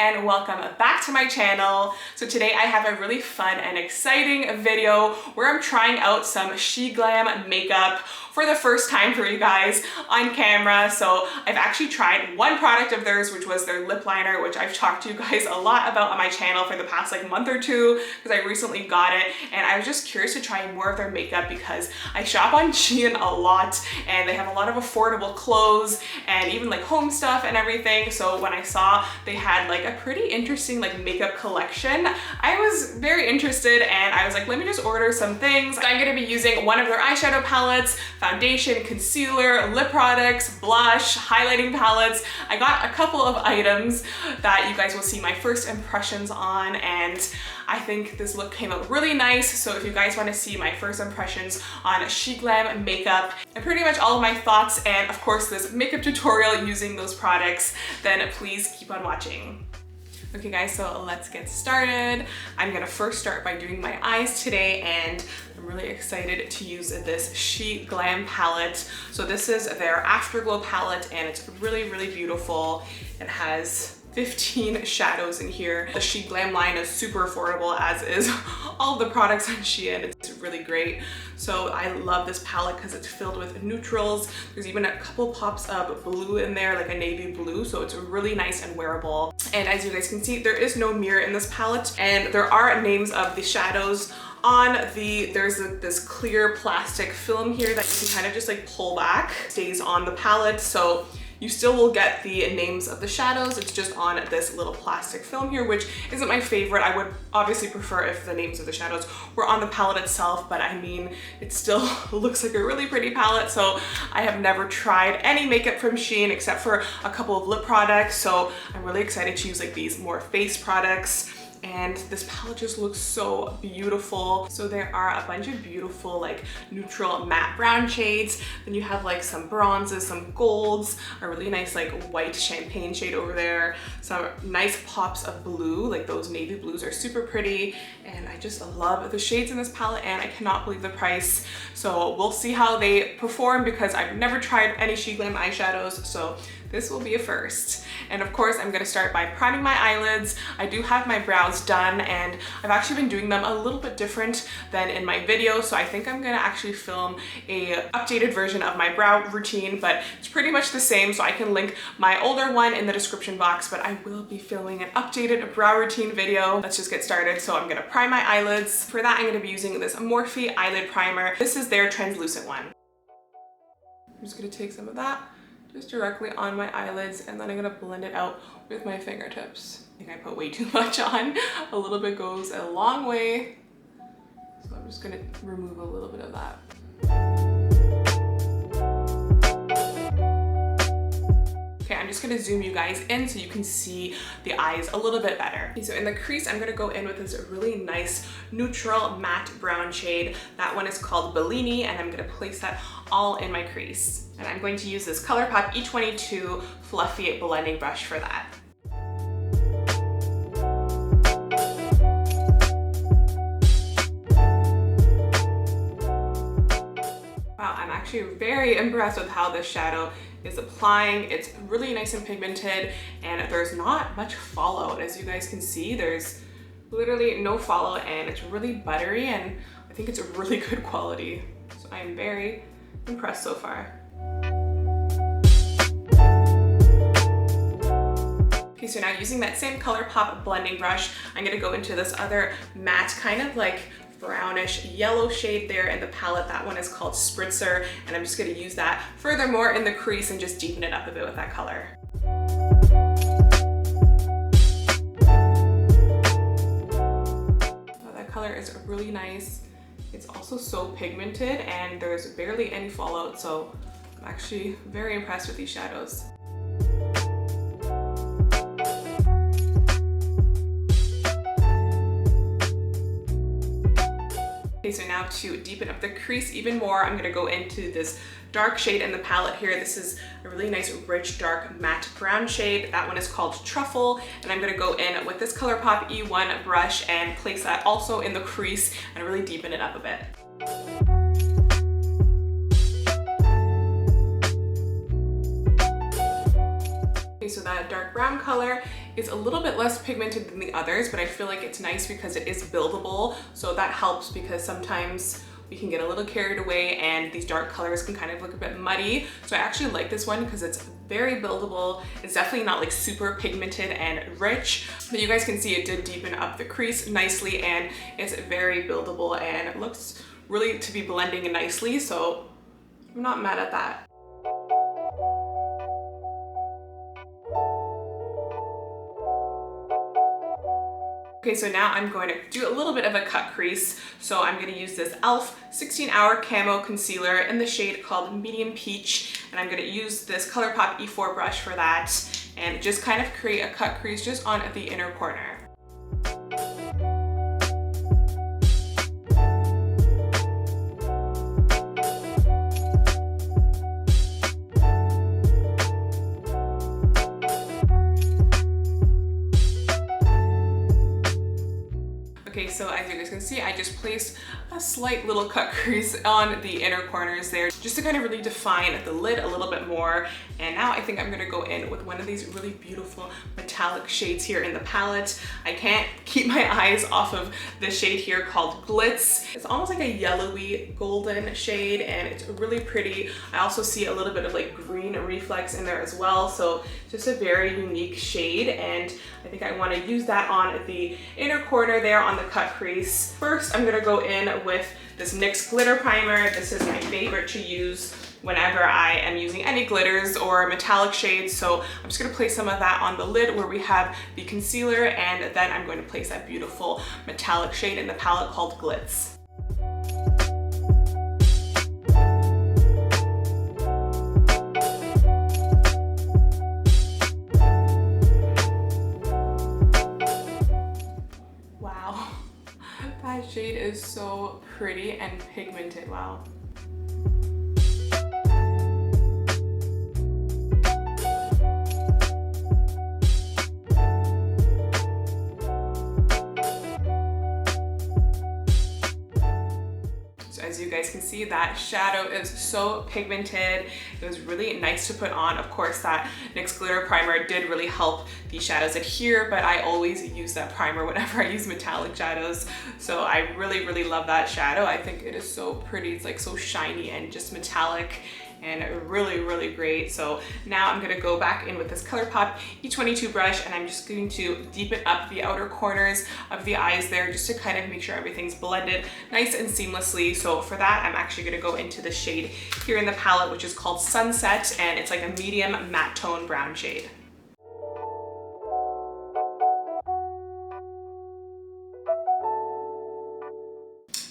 and welcome back to my channel. So today I have a really fun and exciting video where I'm trying out some Sheglam makeup for the first time for you guys on camera. So I've actually tried one product of theirs, which was their lip liner, which I've talked to you guys a lot about on my channel for the past like month or two because I recently got it, and I was just curious to try more of their makeup because I shop on Shein a lot and they have a lot of affordable clothes and even like home stuff and everything. So when I saw they had like a pretty interesting like makeup collection, I was very interested and I was like, let me just order some things. I'm gonna be using one of their eyeshadow palettes, foundation, concealer, lip products, blush, highlighting palettes. I got a couple of items that you guys will see my first impressions on, and I think this look came out really nice. So if you guys want to see my first impressions on Sheglam makeup and pretty much all of my thoughts and of course this makeup tutorial using those products, then please keep on watching. Okay guys, so let's get started. I'm gonna first start by doing my eyes today, and I'm really excited to use this Sheglam palette. So this is their Afterglow palette and it's really, really beautiful. It has 15 shadows in here. The Sheglam line is super affordable, as is all the products on Shein. It's really great. So I love this palette because it's filled with neutrals. There's even a couple pops of blue in there, like a navy blue, so it's really nice and wearable. And as you guys can see, there is no mirror in this palette, and there are names of the shadows on there's this clear plastic film here that you can kind of just like pull back, stays on the palette. So you still will get the names of the shadows. It's just on this little plastic film here, which isn't my favorite. I would obviously prefer if the names of the shadows were on the palette itself, but I mean, it still looks like a really pretty palette. So I have never tried any makeup from Shein except for a couple of lip products. So I'm really excited to use like these more face products. And this palette just looks so beautiful. So there are a bunch of beautiful like neutral matte brown shades. Then you have like some bronzes, some golds, a really nice like white champagne shade over there, some nice pops of blue, like those navy blues are super pretty. And I just love the shades in this palette and I cannot believe the price. So we'll see how they perform because I've never tried any Sheglam eyeshadows. So this will be a first. And of course, I'm gonna start by priming my eyelids. I do have my brows done and I've actually been doing them a little bit different than in my video. So I think I'm gonna actually film a updated version of my brow routine, but it's pretty much the same. So I can link my older one in the description box, but I will be filming an updated brow routine video. Let's just get started. So I'm gonna prime my eyelids. For that, I'm gonna be using this MORPHE eyelid primer. This is their translucent one. I'm just gonna take some of that just directly on my eyelids, and then I'm gonna blend it out with my fingertips. I think I put way too much on. A little bit goes a long way. So I'm just gonna remove a little bit of that. Okay, I'm just gonna zoom you guys in so you can see the eyes a little bit better. Okay, so in the crease, I'm gonna go in with this really nice neutral matte brown shade. That one is called Bellini, and I'm gonna place that all in my crease. And I'm going to use this ColourPop E22 fluffy blending brush for that. Wow, I'm actually very impressed with how this shadow is applying. It's really nice and pigmented and there's not much fallout. As you guys can see, there's literally no fallout and it's really buttery, and I think it's a really good quality. So I am very impressed so far. Okay, so now using that same ColourPop blending brush, I'm gonna go into this other matte kind of like brownish yellow shade there in the palette. That one is called Spritzer, and I'm just gonna use that furthermore in the crease and just deepen it up a bit with that color. Oh, that color is really nice. It's also so pigmented and there's barely any fallout, so I'm actually very impressed with these shadows. Okay, so now to deepen up the crease even more, I'm gonna go into this dark shade in the palette here. This is a really nice, rich, dark, matte brown shade. That one is called Truffle, and I'm gonna go in with this ColourPop E1 brush and place that also in the crease and really deepen it up a bit. Okay, so that dark brown color It's a little bit less pigmented than the others, but I feel like it's nice because it is buildable. So that helps because sometimes we can get a little carried away and these dark colors can kind of look a bit muddy. So I actually like this one because it's very buildable. It's definitely not like super pigmented and rich, but you guys can see it did deepen up the crease nicely and it's very buildable and it looks really to be blending nicely. So I'm not mad at that. Okay, so now I'm going to do a little bit of a cut crease. So I'm going to use this e.l.f. 16-Hour Camo Concealer in the shade called Medium Peach. And I'm going to use this ColourPop E4 brush for that and just kind of create a cut crease just on the inner corner. Okay, so as you guys can see, I just placed a slight little cut crease on the inner corners there just to kind of really define the lid a little bit more. And now I think I'm gonna go in with one of these really beautiful metallic shades here in the palette. I can't keep my eyes off of this shade here called Glitz. It's almost like a yellowy golden shade and it's really pretty. I also see a little bit of like green reflex in there as well. So just a very unique shade, and I think I want to use that on the inner corner there on the cut crease. First, I'm gonna go in with this NYX glitter primer. This is my favorite to use whenever I am using any glitters or metallic shades. So I'm just gonna place some of that on the lid where we have the concealer, and then I'm going to place that beautiful metallic shade in the palette called Glitz. That shade is so pretty and pigmented, wow. As you guys can see, that shadow is so pigmented. It was really nice to put on. Of course, that NYX glitter primer did really help these shadows adhere, but I always use that primer whenever I use metallic shadows. So I really, really love that shadow. I think it is so pretty. It's like so shiny and just metallic and really, really great. So now I'm gonna go back in with this ColourPop E22 brush, and I'm just going to deepen up the outer corners of the eyes there just to kind of make sure everything's blended nice and seamlessly. So for that, I'm actually gonna go into the shade here in the palette, which is called Sunset, and it's like a medium matte tone brown shade.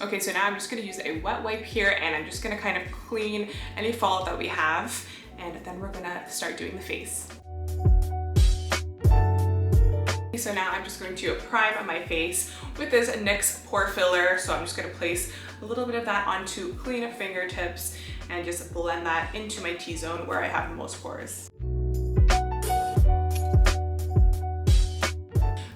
Okay, so now I'm just gonna use a wet wipe here and I'm just gonna kind of clean any fallout that we have, and then we're gonna start doing the face. So now I'm just going to prime my face with this NYX Pore Filler. So I'm just gonna place a little bit of that onto clean fingertips and just blend that into my T-zone where I have the most pores.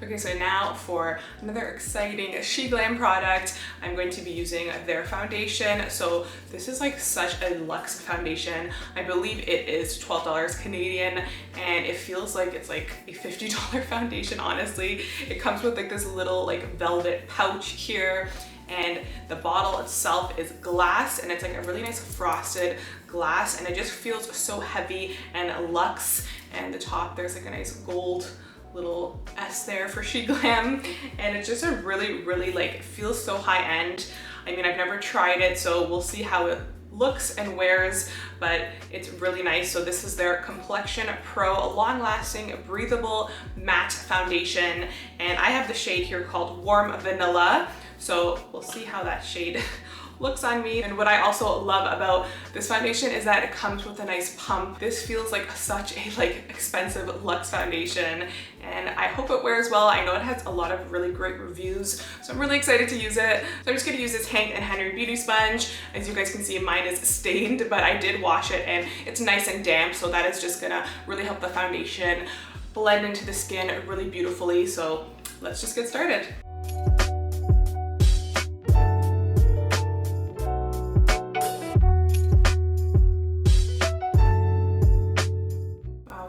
Okay, so now for another exciting Sheglam product, I'm going to be using their foundation. So this is like such a luxe foundation. I believe it is $12 Canadian, and it feels like it's like a $50 foundation, honestly. It comes with like this little like velvet pouch here, and the bottle itself is glass, and it's like a really nice frosted glass, and it just feels so heavy and luxe. And the top, there's like a nice gold little S there for Sheglam, and it's just a really, really like, feels so high end. I mean, I've never tried it, so we'll see how it looks and wears, but it's really nice. So this is their Complexion Pro Long-Lasting Breathable Matte Foundation, and I have the shade here called Warm Vanilla, so we'll see how that shade looks on me. And what I also love about this foundation is that it comes with a nice pump. This feels like such a like expensive luxe foundation, and I hope it wears well. I know it has a lot of really great reviews, so I'm really excited to use it. So I'm just gonna use this Hank and Henry beauty sponge. As you guys can see, mine is stained, but I did wash it and it's nice and damp, so that is just gonna really help the foundation blend into the skin really beautifully. So let's just get started.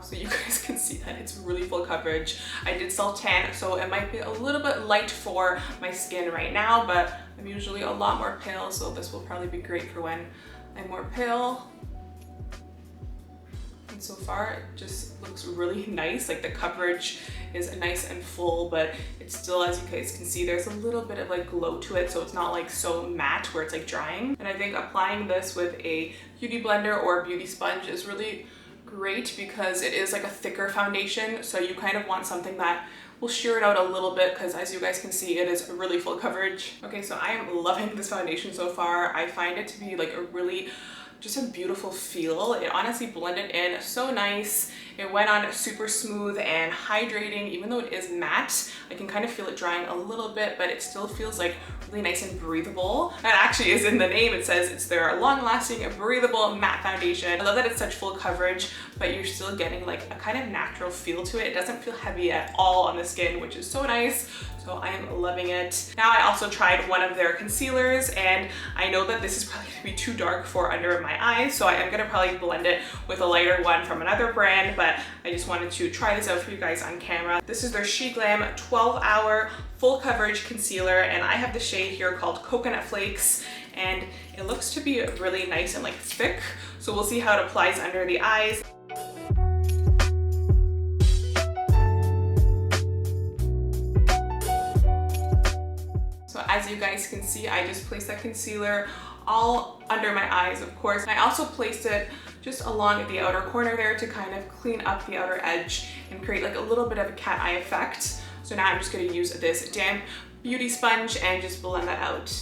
So you guys can see that it's really full coverage. I did self-tan, so it might be a little bit light for my skin right now, but I'm usually a lot more pale, so this will probably be great for when I'm more pale. And so far, it just looks really nice. Like the coverage is nice and full, but it's still, as you guys can see, there's a little bit of like glow to it, so it's not like so matte where it's like drying. And I think applying this with a beauty blender or a beauty sponge is really great because it is like a thicker foundation, so you kind of want something that will sheer it out a little bit, because as you guys can see, it is really full coverage. Okay, so I am loving this foundation so far. I find it to be like a really just a beautiful feel. It honestly blended in so nice. It went on super smooth and hydrating. Even though it is matte, I can kind of feel it drying a little bit, but it still feels like really nice and breathable. That actually is in the name. It says it's their long-lasting, breathable matte foundation. I love that it's such full coverage, but you're still getting like a kind of natural feel to it. It doesn't feel heavy at all on the skin, which is so nice. So I am loving it. Now I also tried one of their concealers, and I know that this is probably gonna be too dark for under my eyes, so I am gonna probably blend it with a lighter one from another brand, but I just wanted to try this out for you guys on camera. This is their Sheglam 12-hour full coverage concealer, and I have the shade here called Coconut Flakes, and it looks to be really nice and like thick, so we'll see how it applies under the eyes. As you guys can see, I just placed that concealer all under my eyes, of course. And I also placed it just along the outer corner there to kind of clean up the outer edge and create like a little bit of a cat eye effect. So now I'm just gonna use this damp beauty sponge and just blend that out.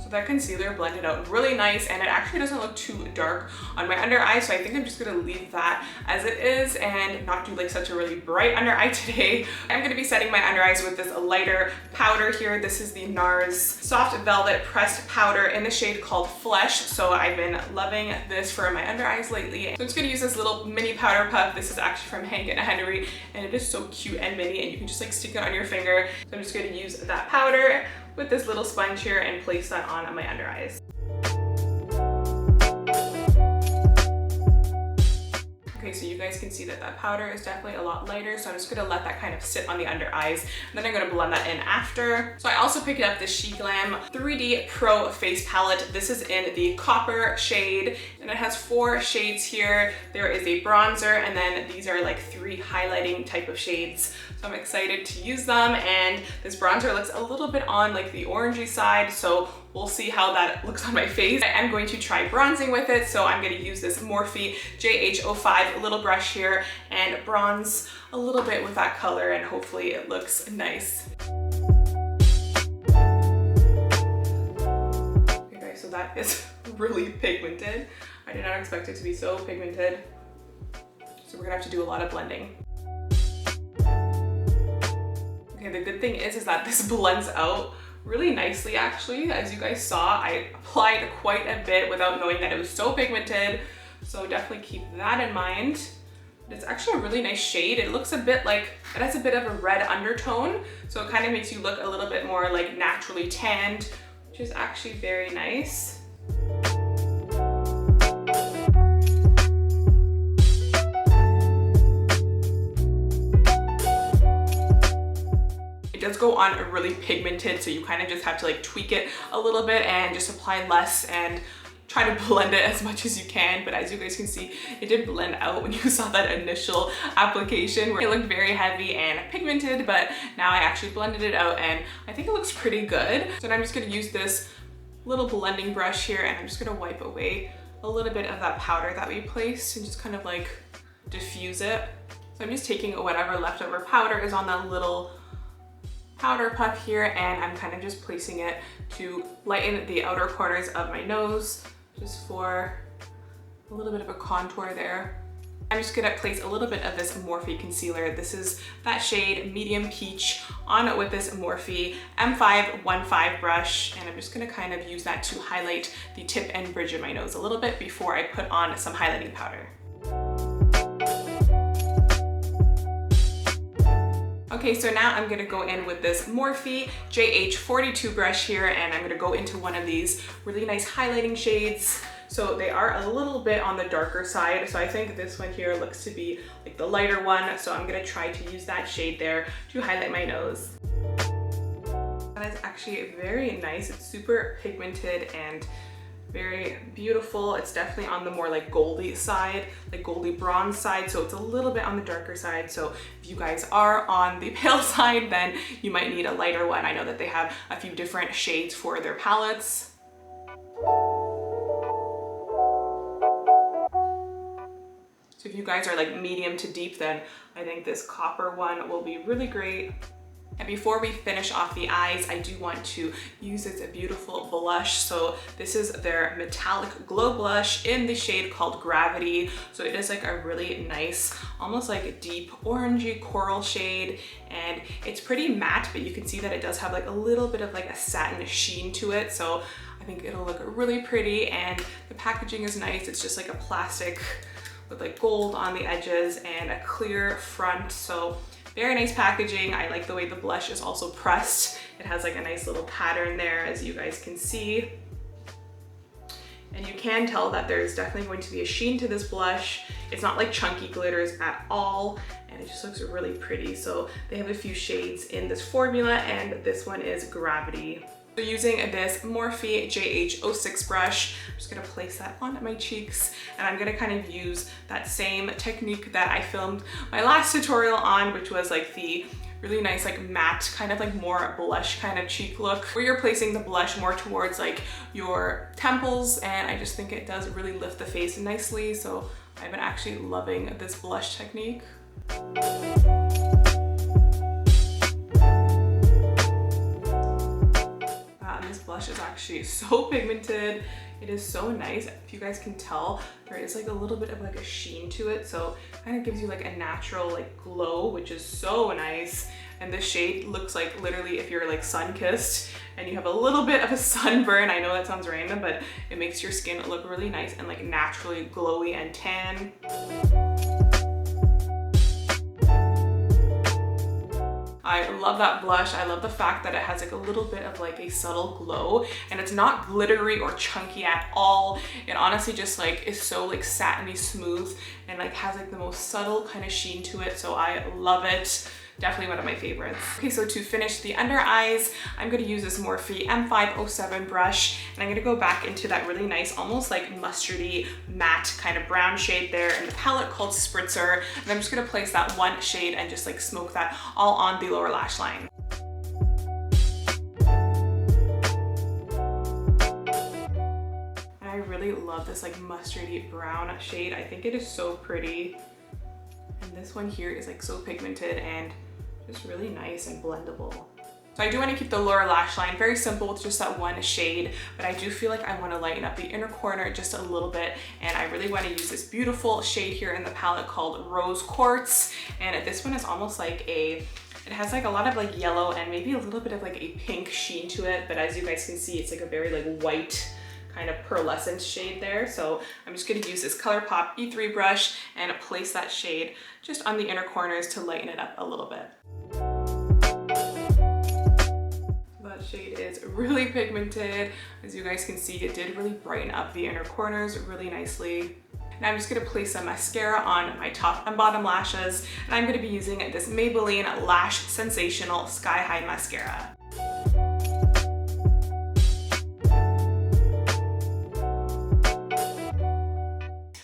That concealer blended out really nice, and it actually doesn't look too dark on my under eye, so I think I'm just gonna leave that as it is and not do like such a really bright under eye today. I'm gonna be setting my under eyes with this lighter powder here. This is the NARS Soft Velvet Pressed Powder in the shade called Flesh, so I've been loving this for my under eyes lately. So I'm just gonna use this little mini powder puff. This is actually from Hank and Henry, and it is so cute and mini, and you can just like stick it on your finger. So I'm just gonna use that powder with this little sponge here and place that on my under eyes. Okay, so you guys can see that that powder is definitely a lot lighter, so I'm just gonna let that kind of sit on the under eyes, and then I'm gonna blend that in after. So I also picked up the Sheglam 3D Pro Face Palette. This is in the copper shade, and it has 4 shades here. There is a bronzer, and then these are like 3 highlighting type of shades. So I'm excited to use them, and this bronzer looks a little bit on like the orangey side, so we'll see how that looks on my face. I am going to try bronzing with it, so I'm going to use this Morphe JH05 little brush here and bronze a little bit with that color, and hopefully it looks nice. Okay guys, so that is really pigmented. I did not expect it to be so pigmented, so we're gonna have to do a lot of blending. Okay, the good thing is that this blends out really nicely actually. As you guys saw, I applied quite a bit without knowing that it was so pigmented, so definitely keep that in mind. But it's actually a really nice shade. It looks a bit like, it has a bit of a red undertone, so it kind of makes you look a little bit more like naturally tanned, which is actually very nice. It does go on really pigmented, so you kind of just have to like tweak it a little bit and just apply less and try to blend it as much as you can. But as you guys can see, it did blend out when you saw that initial application where it looked very heavy and pigmented, but now I actually blended it out and I think it looks pretty good. So now I'm just gonna use this little blending brush here, and I'm just gonna wipe away a little bit of that powder that we placed and just kind of like diffuse it. So I'm just taking whatever leftover powder is on that little powder puff here, and I'm kind of just placing it to lighten the outer corners of my nose, just for a little bit of a contour there. I'm just gonna place a little bit of this Morphe concealer. This is that shade Medium Peach on with this Morphe M515 brush, and I'm just gonna kind of use that to highlight the tip and bridge of my nose a little bit before I put on some highlighting powder. Okay, so now I'm gonna go in with this Morphe JH42 brush here, and I'm gonna go into one of these really nice highlighting shades. So they are a little bit on the darker side. So I think this one here looks to be like the lighter one. So I'm gonna try to use that shade there to highlight my nose. That is actually very nice. It's super pigmented and very beautiful. It's definitely on the more like goldy side, like goldy bronze side. So it's a little bit on the darker side. So if you guys are on the pale side, then you might need a lighter one. I know that they have a few different shades for their palettes. So if you guys are like medium to deep, then I think this copper one will be really great. And before we finish off the eyes, I do want to use this beautiful blush. So this is their metallic glow blush in the shade called Gravity. So it is like a really nice, almost like a deep orangey coral shade. And it's pretty matte, but you can see that it does have like a little bit of like a satin sheen to it. So I think it'll look really pretty, and the packaging is nice. It's just like a plastic with like gold on the edges and a clear front. So very nice packaging. I like the way the blush is also pressed. It has like a nice little pattern there, as you guys can see. And you can tell that there's definitely going to be a sheen to this blush. It's not like chunky glitters at all, and it just looks really pretty. So they have a few shades in this formula, and this one is Gravity. So using this Morphe JH06 brush, I'm just gonna place that on my cheeks, and I'm gonna kind of use that same technique that I filmed my last tutorial on, which was like the really nice like matte, kind of like more blush kind of cheek look, where you're placing the blush more towards like your temples, and I just think it does really lift the face nicely. So I've been actually loving this blush technique. This blush is actually so pigmented. It is so nice. If you guys can tell, there is like a little bit of like a sheen to it. So it kind of gives you like a natural like glow, which is so nice. And this shade looks like literally if you're like sun-kissed and you have a little bit of a sunburn. I know that sounds random, but it makes your skin look really nice and like naturally glowy and tan. I love that blush. I love the fact that it has like a little bit of like a subtle glow, and it's not glittery or chunky at all. It honestly just like is so like satiny smooth and like has like the most subtle kind of sheen to it. So I love it. Definitely one of my favorites. Okay, so to finish the under eyes, I'm gonna use this Morphe M507 brush, and I'm gonna go back into that really nice, almost like mustardy, matte kind of brown shade there in the palette called Spritzer. And I'm just gonna place that one shade and just like smoke that all on the lower lash line. And I really love this like mustardy brown shade. I think it is so pretty. And this one here is like so pigmented and just really nice and blendable. So I do want to keep the lower lash line very simple with just that one shade, but I do feel like I want to lighten up the inner corner just a little bit, and I really want to use this beautiful shade here in the palette called Rose Quartz. And this one is almost like it has like a lot of like yellow and maybe a little bit of like a pink sheen to it, but as you guys can see, it's like a very like white kind of pearlescent shade there. So I'm just going to use this ColourPop E3 brush and place that shade just on the inner corners to lighten it up a little bit. That shade is really pigmented. As you guys can see, it did really brighten up the inner corners really nicely. Now I'm just going to place some mascara on my top and bottom lashes, and I'm going to be using this Maybelline Lash Sensational Sky High Mascara.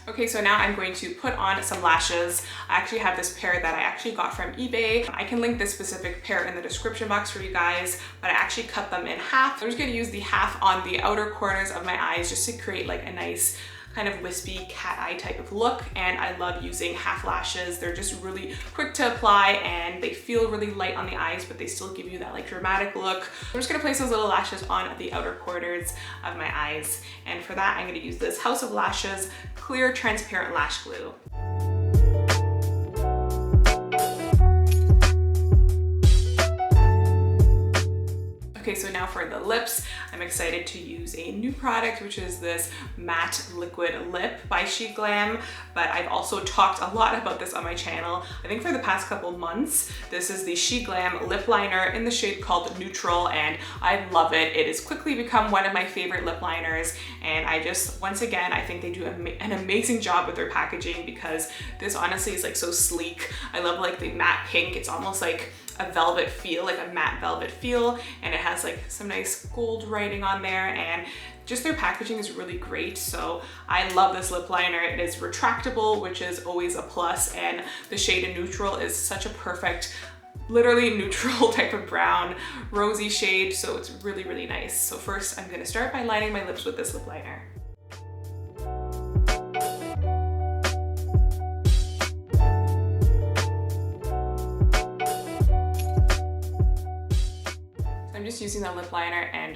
Okay, so now I'm going to put on some lashes. I actually have this pair that I actually got from eBay. I can link this specific pair in the description box for you guys, but I actually cut them in half. I'm just gonna use the half on the outer corners of my eyes just to create like a nice kind of wispy cat eye type of look, and I love using half lashes. They're just really quick to apply and they feel really light on the eyes, but they still give you that like dramatic look. I'm just gonna place those little lashes on the outer corners of my eyes, and for that I'm gonna use this House of Lashes Clear Transparent Lash Glue. Okay, Okay, so now for the lips, I'm excited to use a new product, which is this matte liquid lip by Sheglam, but I've also talked a lot about this on my channel, I think for the past couple months. This is the Sheglam lip liner in the shade called Neutral, and I love it. It has quickly become one of my favorite lip liners, and I just, once again, I think they do an amazing job with their packaging, because this honestly is like so sleek. I love like the matte pink. It's almost like a velvet feel, like a matte velvet feel, and it has like some nice gold writing on there, and just their packaging is really great. So I love this lip liner. It is retractable, which is always a plus, and the shade in Neutral is such a perfect, literally neutral type of brown, rosy shade, so it's really, really nice. So first I'm gonna start by lining my lips with this lip liner. I'm just using that lip liner and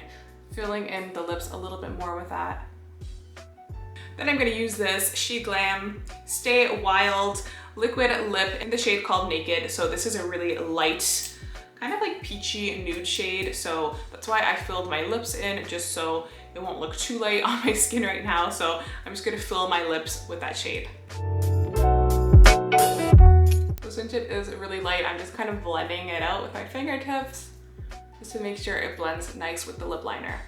filling in the lips a little bit more with that. Then I'm gonna use this Sheglam Stay Wild liquid lip in the shade called Naked. So this is a really light, kind of like peachy nude shade. So that's why I filled my lips in, just so it won't look too light on my skin right now. So I'm just gonna fill my lips with that shade. So since it is really light, I'm just kind of blending it out with my fingertips, just to make sure it blends nice with the lip liner.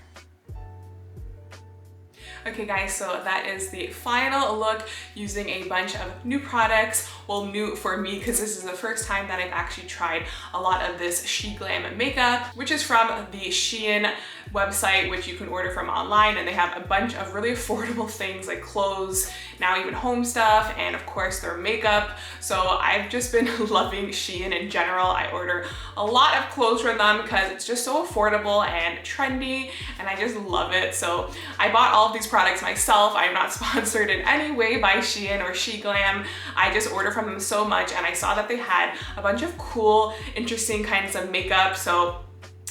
Okay guys, so that is the final look using a bunch of new products. Well, new for me, because this is the first time that I've actually tried a lot of this Sheglam makeup, which is from the Shein website, which you can order from online, and they have a bunch of really affordable things like clothes, now even home stuff, and of course their makeup. So I've just been loving Shein in general. I order a lot of clothes from them because it's just so affordable and trendy, and I just love it. So I bought all of these products myself. I'm not sponsored in any way by Shein or Sheglam. I just order from them so much, and I saw that they had a bunch of cool, interesting kinds of makeup. So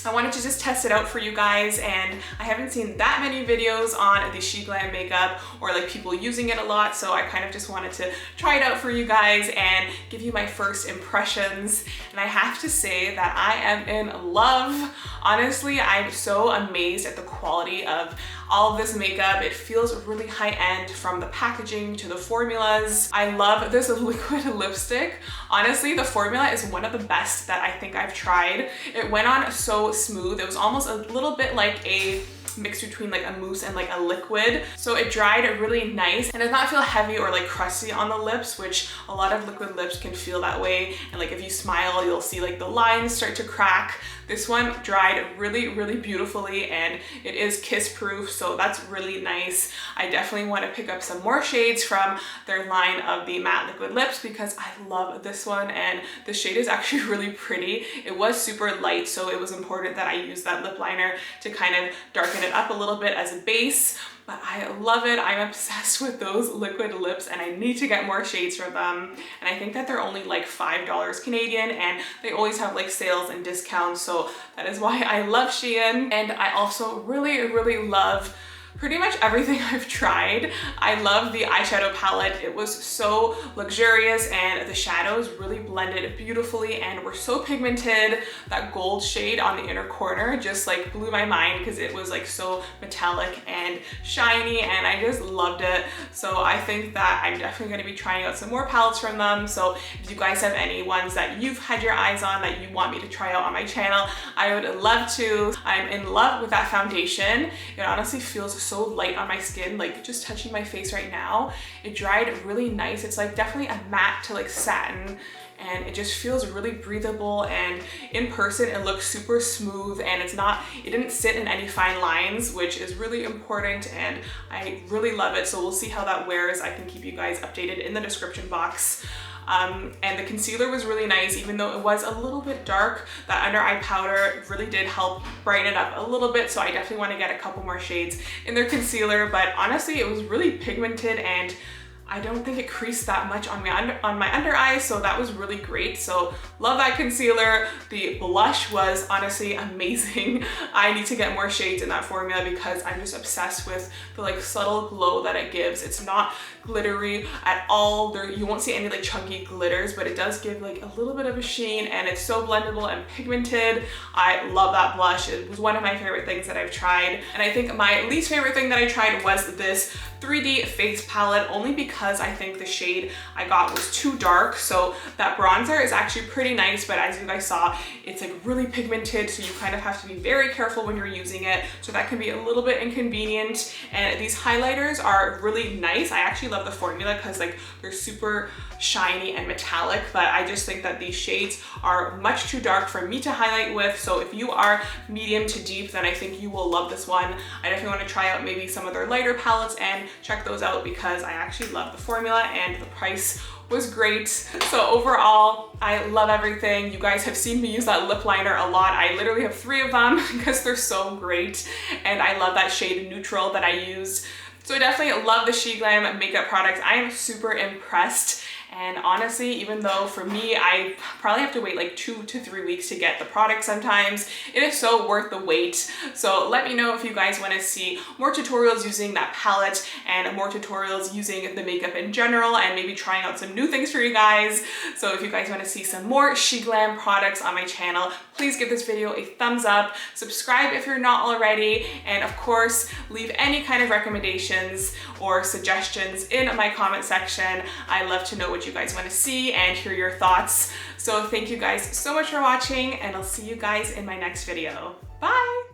I wanted to just test it out for you guys, and I haven't seen that many videos on the Sheglam makeup or like people using it a lot, so I kind of just wanted to try it out for you guys and give you my first impressions. And I have to say that I am in love. Honestly, I'm so amazed at the quality of all of this makeup. It feels really high-end, from the packaging to the formulas. I love this liquid lipstick. Honestly, the formula is one of the best that I think I've tried. It went on so smooth. It was almost a little bit like a mix between like a mousse and like a liquid. So it dried really nice and does not feel heavy or like crusty on the lips, which a lot of liquid lips can feel that way. And like if you smile, you'll see like the lines start to crack. This one dried really, really beautifully, and it is kiss proof, so that's really nice. I definitely want to pick up some more shades from their line of the matte liquid lips, because I love this one, and the shade is actually really pretty. It was super light, so it was important that I use that lip liner to kind of darken it up a little bit as a base. But I love it. I'm obsessed with those liquid lips, and I need to get more shades from them. And I think that they're only like $5 Canadian, and they always have like sales and discounts. So that is why I love Shein. And I also really, really love pretty much everything I've tried. I love the eyeshadow palette. It was so luxurious, and the shadows really blended beautifully and were so pigmented. That gold shade on the inner corner just like blew my mind, because it was like so metallic and shiny, and I just loved it. So I think that I'm definitely going to be trying out some more palettes from them. So if you guys have any ones that you've had your eyes on that you want me to try out on my channel, I would love to. I'm in love with that foundation. It honestly feels so light on my skin, like just touching my face right now. It dried really nice. It's like definitely a matte to like satin, and it just feels really breathable, and in person it looks super smooth, and it didn't sit in any fine lines, which is really important, and I really love it. So we'll see how that wears. I can keep you guys updated in the description box. And the concealer was really nice, even though it was a little bit dark. That under eye powder really did help brighten it up a little bit, so I definitely want to get a couple more shades in their concealer. But honestly, it was really pigmented, and I don't think it creased that much on my under eye, so that was really great. So love that concealer. The blush was honestly amazing. I need to get more shades in that formula because I'm just obsessed with the like subtle glow that it gives. It's not glittery at all. You won't see any like chunky glitters, but it does give like a little bit of a sheen, and it's so blendable and pigmented. I love that blush. It was one of my favorite things that I've tried. And I think my least favorite thing that I tried was this 3D face palette, only because I think the shade I got was too dark. So that bronzer is actually pretty nice, but as you guys saw, it's like really pigmented, so you kind of have to be very careful when you're using it. So that can be a little bit inconvenient. And these highlighters are really nice. I actually love the formula because like they're super shiny and metallic, but I just think that these shades are much too dark for me to highlight with. So if you are medium to deep, then I think you will love this one. I definitely want to try out maybe some of their lighter palettes and check those out because I actually love the formula and the price was great. So overall, I love everything. You guys have seen me use that lip liner a lot. I literally have 3 of them because they're so great. And I love that shade Neutral that I used. So I definitely love the Sheglam makeup products. I am super impressed. And honestly, even though for me, I probably have to wait like 2 to 3 weeks to get the product sometimes, it is so worth the wait. So let me know if you guys want to see more tutorials using that palette and more tutorials using the makeup in general, and maybe trying out some new things for you guys. So if you guys want to see some more Sheglam products on my channel, please give this video a thumbs up, subscribe if you're not already, and of course, leave any kind of recommendations or suggestions in my comment section. I love to know what you guys want to see and hear your thoughts. So thank you guys so much for watching, and I'll see you guys in my next video. Bye!